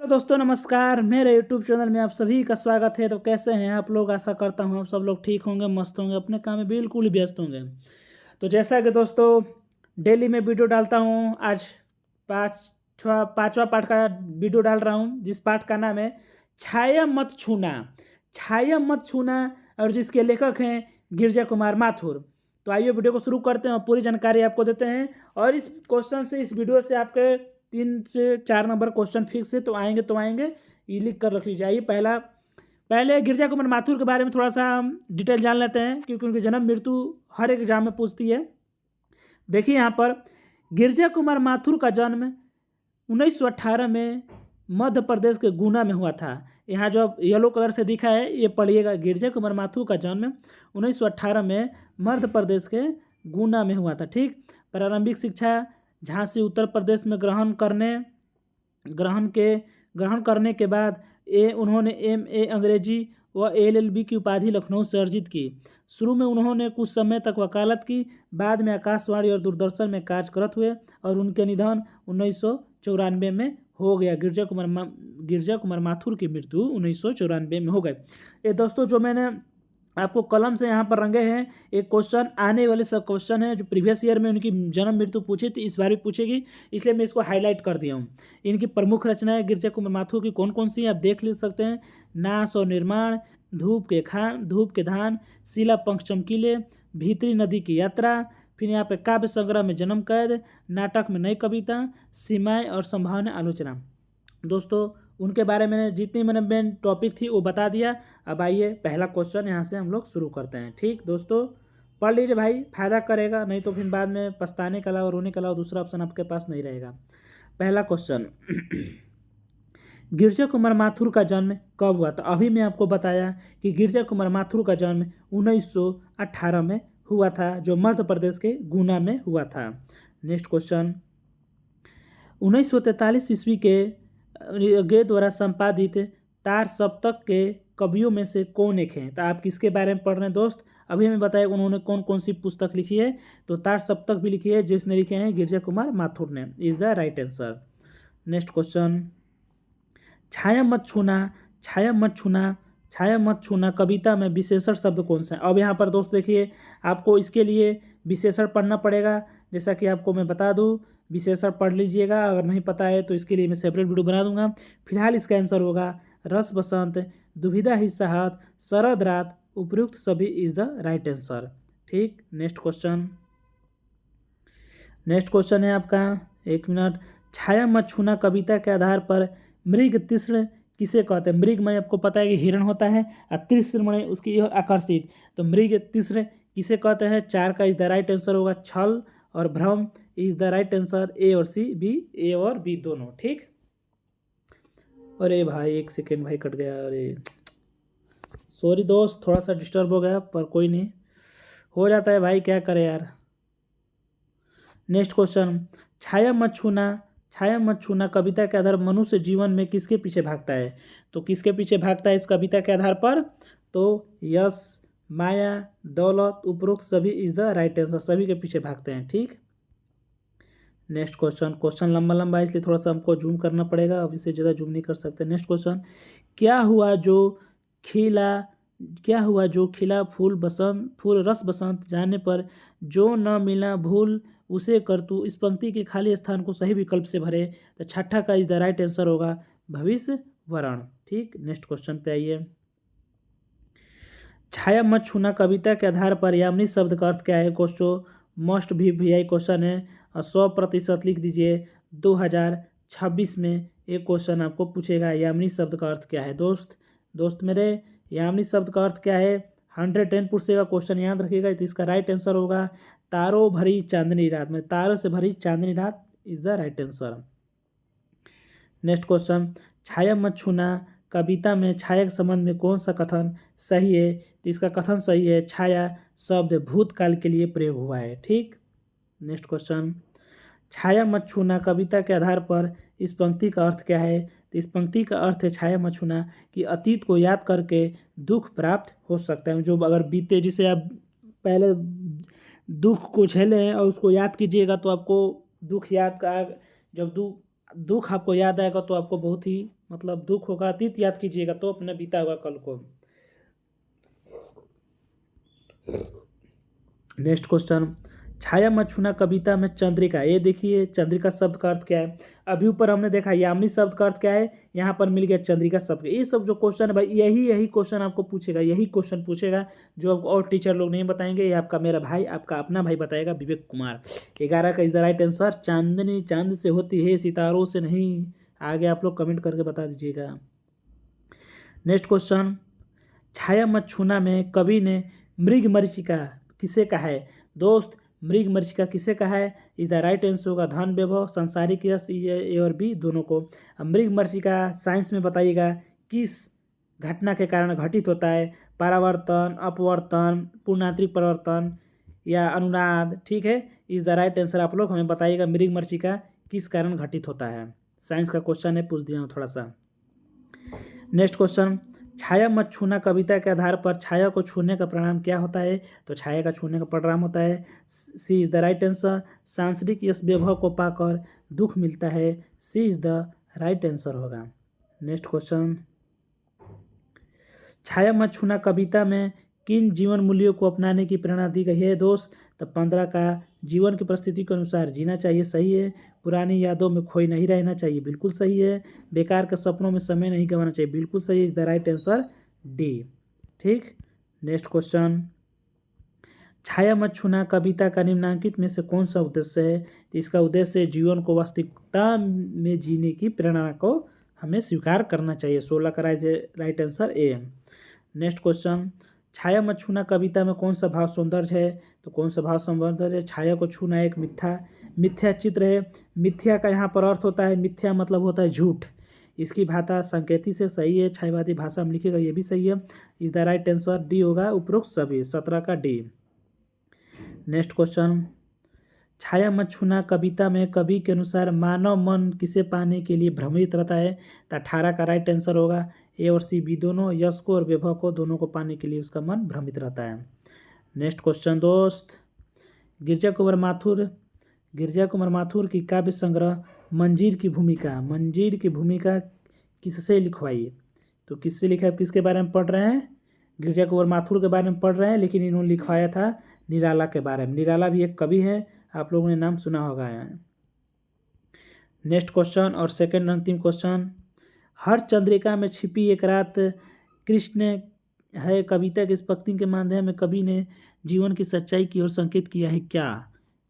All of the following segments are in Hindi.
हेलो दोस्तों, नमस्कार। मेरे यूट्यूब चैनल में आप सभी का स्वागत है। तो कैसे हैं आप लोग? आशा करता हूँ आप सब लोग ठीक होंगे, मस्त होंगे, अपने काम में बिल्कुल ही व्यस्त होंगे। तो जैसा कि दोस्तों डेली मैं वीडियो डालता हूँ, आज पाँचवा पार्ट का वीडियो डाल रहा हूँ, जिस पार्ट का नाम है छाया मत छूना। छाया मत छूना, और जिसके लेखक हैं गिरजा कुमार माथुर। तो आइए वीडियो को शुरू करते हैं और पूरी जानकारी आपको देते हैं। और इस क्वेश्चन से, इस वीडियो से आपके 3 से 4 नंबर क्वेश्चन फिक्स है, तो आएंगे ये लिख कर रख लीजिए। आइए पहले गिरजा कुमार माथुर के बारे में थोड़ा सा हम डिटेल जान लेते हैं, क्योंकि उनकी जन्म मृत्यु हर एक एग्जाम में पूछती है। देखिए यहाँ पर गिरजा कुमार माथुर का जन्म 1918 में मध्य प्रदेश के गुना में हुआ था। यहाँ जो येलो कलर से दिखा है ये पढ़िएगा। गिरजा कुमार माथुर का जन्म 1918 में मध्य प्रदेश के गुना में हुआ था। ठीक। प्रारंभिक शिक्षा झांसी उत्तर प्रदेश में ग्रहण करने के बाद उन्होंने MA अंग्रेजी व LLB की उपाधि लखनऊ से अर्जित की। शुरू में उन्होंने कुछ समय तक वकालत की, बाद में आकाशवाणी और दूरदर्शन में कार्य करते हुए, और उनके निधन 1994 में हो गया। गिरजा कुमार माथुर की मृत्यु 1994 में हो गई। ये दोस्तों जो मैंने आपको कलम से यहाँ पर रंगे हैं, एक क्वेश्चन आने वाले सब क्वेश्चन है जो प्रीवियस ईयर में उनकी जन्म मृत्यु पूछी थी, इस बार भी पूछेगी, इसलिए मैं इसको हाईलाइट कर दिया हूँ। इनकी प्रमुख रचनाएं गिरजा कुमार माथुर की कौन कौन सी आप देख ले सकते हैं। नाश और निर्माण, धूप के धान, शिला पंख चमकीले, भीतरी नदी की यात्रा, फिर यहाँ पे काव्य संग्रह में जन्म कैद, नाटक में नई कविता, सीमाएं और संभावना आलोचना। दोस्तों उनके बारे में जितनी मैंने मेन टॉपिक थी वो बता दिया। अब आइए पहला क्वेश्चन यहाँ से हम लोग शुरू करते हैं। ठीक दोस्तों, पढ़ लीजिए भाई, फायदा करेगा, नहीं तो फिर बाद में पछताने का अलावा रोने के अलावा दूसरा ऑप्शन आपके पास नहीं रहेगा। पहला क्वेश्चन गिरजा कुमार माथुर का जन्म कब हुआ था? अभी मैं आपको बताया कि गिरजा कुमार माथुर का जन्म 1918 में हुआ था, जो मध्य प्रदेश के गुना में हुआ था। नेक्स्ट क्वेश्चन, 1943 ईस्वी के द्वारा संपादित तार सप्तक के कवियों में से कौन एक है? तो आप किसके बारे में पढ़ रहे हैं दोस्त? अभी हमें बताया उन्होंने कौन कौन सी पुस्तक लिखी है। तो तार सप्तक भी लिखी है, जिसने लिखे हैं गिरजा कुमार माथुर ने, is the right answer. Next question, छाया मत छूना कविता में विशेषण शब्द कौन सा है? अब यहाँ पर दोस्त देखिए, आपको इसके लिए विशेषण पढ़ना पड़ेगा। जैसा कि आपको मैं बता दूँ, विशेषण पढ़ लीजिएगा, अगर नहीं पता है तो इसके लिए मैं सेपरेट वीडियो बना दूंगा। फिलहाल इसका आंसर होगा रस बसंत, दुविधा ही साहत, शरद रात, उपयुक्त सभी इज द राइट आंसर। ठीक। नेक्स्ट क्वेश्चन है आपका, 1 मिनट। छाया मत छूना कविता के आधार पर मृग तीक्ष्ण किसे कहते हैं? मृग में आपको पता है कि हिरण होता है, और तीक्ष्ण में उसकी आकर्षित, तो मृग तीक्ष्ण किसे कहते हैं? 4 का इज द राइट आंसर होगा छल और भ्रम इज द राइट आंसर। ए और बी दोनों। ठीक। अरे भाई 1 सेकेंड भाई, कट गया। अरे सॉरी दोस्त, थोड़ा सा डिस्टर्ब हो गया, पर कोई नहीं, हो जाता है भाई, क्या करे यार। नेक्स्ट क्वेश्चन, छाया मत छूना कविता के आधार मनुष्य जीवन में किसके पीछे भागता है? तो किसके पीछे भागता है इस कविता के आधार पर? तो यश, माया, दौलत, उपरोक्त सभी इज द राइट आंसर, सभी के पीछे भागते हैं। ठीक। नेक्स्ट क्वेश्चन लंबा है, इसलिए थोड़ा सा हमको जूम करना पड़ेगा, अब इससे ज़्यादा जूम नहीं कर सकते। नेक्स्ट क्वेश्चन, क्या हुआ जो खिला फूल रस बसंत जाने पर जो न मिला भूल उसे कर तू, इस पंक्ति के खाली स्थान को सही विकल्प से भरे। तो छठा का इज द राइट आंसर होगा भविष्य वरण। ठीक। नेक्स्ट क्वेश्चन पे आइए, छाया मत छूना कविता के आधार पर यामिनी शब्द का अर्थ क्या है? मस्ट भी VI क्वेश्चन है, और 100% लिख दीजिए। 2026 में एक क्वेश्चन आपको पूछेगा, यामिनी शब्द का अर्थ क्या है? दोस्त मेरे, यामिनी शब्द का अर्थ क्या है? 110% का क्वेश्चन याद रखिएगा। तो इसका राइट आंसर होगा तारों भरी चांदनी रात, में तारों से भरी चांदनी रात is the right answer. Next question, छाया मत छूना कविता में छाया के संबंध में कौन सा कथन सही है? तो इसका कथन सही है, छाया शब्द भूतकाल के लिए प्रयोग हुआ है। ठीक। नेक्स्ट क्वेश्चन, छाया मत छूना कविता के आधार पर इस पंक्ति का अर्थ क्या है? तो इस पंक्ति का अर्थ है छाया मत छूना कि अतीत को याद करके दुख प्राप्त हो सकता है। जो अगर बीते, जिसे आप पहले दुख को झेले हैं और उसको याद कीजिएगा, तो आपको दुख आपको याद आएगा, तो आपको बहुत ही मतलब दुख होगा, अतीत याद कीजिएगा तो अपने बीता हुआ कल को। नेक्स्ट क्वेश्चन, छाया मत छूना कविता में चंद्रिका, ये देखिए चंद्रिका शब्द का अर्थ क्या है। अभी ऊपर हमने देखा यामिनी शब्द का अर्थ क्या है, यहाँ पर मिल गया चंद्रिका शब्द। ये सब जो क्वेश्चन है भाई यही क्वेश्चन आपको पूछेगा, यही क्वेश्चन पूछेगा जो आपको और टीचर लोग नहीं बताएंगे। ये आपका मेरा भाई, आपका अपना भाई बताएगा, विवेक कुमार। 11 का इज द राइट आंसर। चांदनी चांद से होती है, सितारों से नहीं। आगे आप लोग कमेंट करके बता दीजिएगा। नेक्स्ट क्वेश्चन, छाया मत छूना में कवि ने मृग मरीचिका किसे कहा है। दोस्त मृग मरीचिका किसे कहा है, इज द राइट आंसर होगा धन वैभव, सांसारिक यश, ए और बी दोनों को। अब मृग मरीचिका साइंस में बताइएगा किस घटना के कारण घटित होता है, परावर्तन, अपवर्तन, पूर्णांतरिक परिवर्तन या अनुनाद। ठीक है, इज द राइट आंसर आप लोग हमें बताइएगा मृग मरीचिका किस कारण घटित होता है। साइंस का क्वेश्चन है, पूछ दिया हूँ थोड़ा सा। नेक्स्ट क्वेश्चन, छाया मत छूना कविता के आधार पर छाया को छूने का परिणाम क्या होता है। तो छाया का छूने का परिणाम होता है सी इज द राइट आंसर, सांसारिक यश वैभव को पाकर दुख मिलता है। सी इज द राइट आंसर होगा। नेक्स्ट क्वेश्चन, छाया मत छूना कविता में किन जीवन मूल्यों को अपनाने की प्रेरणा दी गई है। दोस्त तो 15 का जीवन की परिस्थिति के अनुसार जीना चाहिए, सही है। पुरानी यादों में खोई नहीं रहना चाहिए, बिल्कुल सही है। बेकार के सपनों में समय नहीं गंवाना चाहिए, बिल्कुल सही है। Is the right answer D. ठीक, नेक्स्ट क्वेश्चन, छाया मत छूना कविता का निम्नांकित में से कौन सा उद्देश्य है। तो इसका उद्देश्य जीवन को वास्तविकता में जीने की प्रेरणा को हमें स्वीकार करना चाहिए। 16 का right answer A. Next question, छाया मत छूना कविता में कौन सा भाव सौंदर्य है। तो कौन सा भाव सौंदर्य है, छाया को छूना एक मिथ्या चित्र है। मिथ्या का यहाँ पर अर्थ होता है, मिथ्या मतलब होता है झूठ। इसकी भाषा संकेती से सही है, छायावादी भाषा में लिखेगा ये भी सही है। Is the right answer D होगा, उपरोक्त सभी। 17 का डी। नेक्स्ट क्वेश्चन, छाया मत छूना कविता में कवि के अनुसार मानव मन किसे पाने के लिए भ्रमित रहता है। तो 18 का राइट आंसर होगा ए और सी बी दोनों, यश को और वैभव को दोनों को पाने के लिए उसका मन भ्रमित रहता है। नेक्स्ट क्वेश्चन दोस्त, गिरजा कुमार माथुर की काव्य संग्रह मंजीर की भूमिका किससे लिखवाई। तो किससे लिखा है, किसके बारे में पढ़ रहे हैं, गिरजा कुमार माथुर के बारे में पढ़ रहे हैं, लेकिन इन्होंने लिखवाया था निराला के बारे में। निराला भी एक कवि है, आप लोगों ने नाम सुना होगा। नेक्स्ट क्वेश्चन और सेकंड अंतिम क्वेश्चन, हर चंद्रिका में छिपी एक रात कृष्ण है कविता के इस पंक्ति के माध्यम में कवि ने जीवन की सच्चाई की ओर संकेत किया है क्या।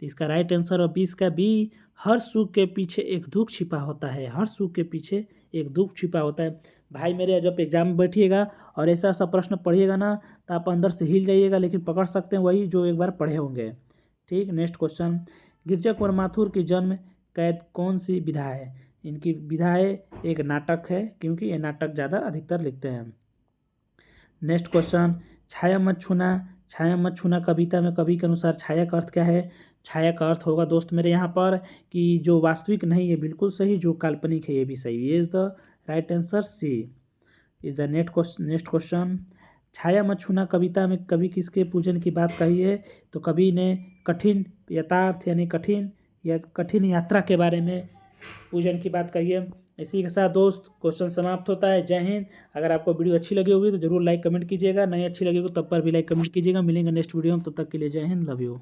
तो इसका राइट आंसर और 20 का बी, हर सुख के पीछे एक दुख छिपा होता है। हर सुख के पीछे एक दुख छिपा होता है। भाई मेरे जब एग्जाम में बैठिएगा और ऐसा ऐसा प्रश्न पढ़िएगा ना तो आप अंदर से हिल जाइएगा, लेकिन पकड़ सकते हैं वही जो एक बार पढ़े होंगे। ठीक, नेक्स्ट क्वेश्चन, गिरजा कुमार माथुर की जन्म कैद कौन सी विधा है। इनकी विधा है एक नाटक है, क्योंकि ये नाटक ज़्यादा अधिकतर लिखते हैं। नेक्स्ट क्वेश्चन, छाया मत छूना कविता में कवि के अनुसार छाया का अर्थ क्या है। छाया का अर्थ होगा दोस्त मेरे यहाँ पर कि जो वास्तविक नहीं है, बिल्कुल सही। जो काल्पनिक है ये भी सही। ये is the right answer C is the next question, छाया मत छूना कविता में कवि किसके पूजन की बात कही है। तो कवि ने कठिन यथार्थ यानी कठिन यात्रा के बारे में पूजन की बात कही है। इसी के साथ दोस्त क्वेश्चन समाप्त होता है। जय हिंद। अगर आपको वीडियो अच्छी लगी होगी तो जरूर लाइक कमेंट कीजिएगा, नहीं अच्छी लगी हो तब पर भी लाइक कमेंट कीजिएगा। मिलेंगे नेक्स्ट वीडियो में, तब तक के लिए जय हिंद, लव यू।